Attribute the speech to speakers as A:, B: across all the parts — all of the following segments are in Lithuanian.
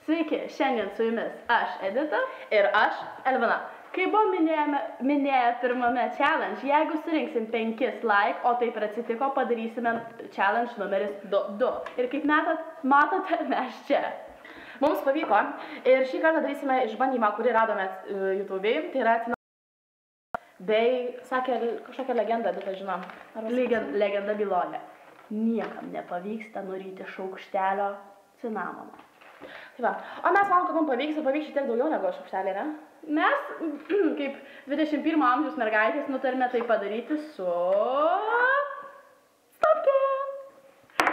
A: Sveiki, šiandien su jumis aš Edita
B: ir aš Elvina.
A: Kaip buvo minėję pirmame challenge, jeigu surinksim 5 like, o taip ir atsitiko, padarysime challenge numeris 2. Ir kaip matote, mes čia.
B: Mums pavyko ir šį kartą darysime išbandymą, kurį radome YouTube'ai. Tai yra bei, sakė, kažkokią legendą, Edita žino.
A: Legenda byloja. Niekam nepavyksta nuryti šaukštelio cinamono.
B: Tai va. O mes manom, kad mums pavyks ir pavyks šiek tiek daugiau negu šaukštelį, ne?
A: Mes, kaip 21 amžiaus mergaitės, nutarėme tai padaryti su stopkėm.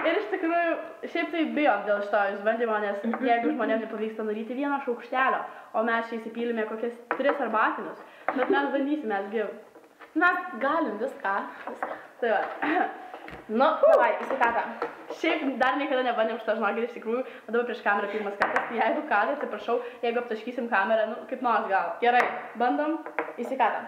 A: Ir iš tikrųjų, šiaip tai bijom dėl šito išbandymo, nes jeigu žmonėms nepavyksta nuryti vieną šaukštelio, o mes čia įsipylėme kokias 3 arbatinius, bet mes bandysime,
B: mes galim viską.
A: Tai va.
B: Nu, davai, į sveikatą.
A: Šiaip dar niekada nebandėm šitą žinokit, iš tikrųjų, o dabar prieš kamerą pirmas kartas, tai jeigu ką, tai atsiprašau, jeigu aptaškysim kamerą, nu, kaip nors gal.
B: Gerai,
A: bandom
B: į sveikatą.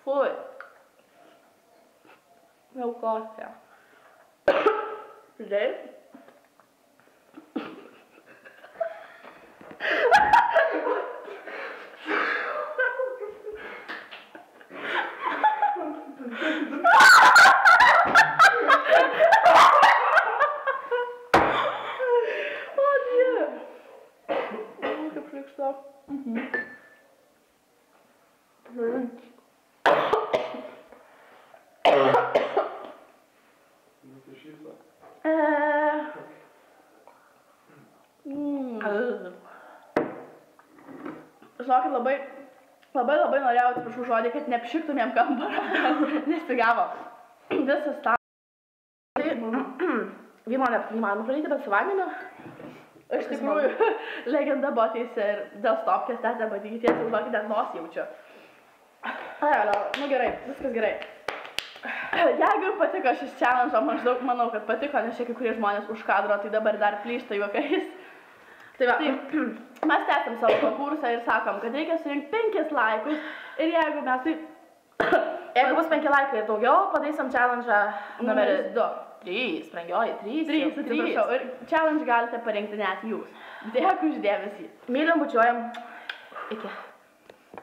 A: Fui. Meu cofre. Žinai? O, Dieve. Kaip šlikšta. Žinokit, labai norėjau, atsiprašau žodį, kad neapšiktumėm kambarą, nesigavo. Visas tą.
B: Vyno neįmanoma pralyti, bet su vandeniu.
A: Iš tikrųjų, legenda buvo teisė ir dėl stopkės tęsė bandyti tiesiai, žinokit, net nosį jaučiu. Nu gerai, viskas gerai. Jeigu patiko šis challenge, maždaug manau, kad patiko, nes čia kai kurie žmonės už kadro, tai dabar dar plyšta juokais. Tai va, mes tęsiam savo konkursą ir sakom, kad reikia surinkti 5 laikus ir jeigu mes tai...
B: Jeigu bus 5 laikai ir daugiau, padarysim challenge
A: numeris 2.
B: 3, sprangioji, 3,
A: atsiprašau. Ir challenge galite parinkti net jūs. Dėkui už dėmesį.
B: Mylim, bučiuojam. Iki.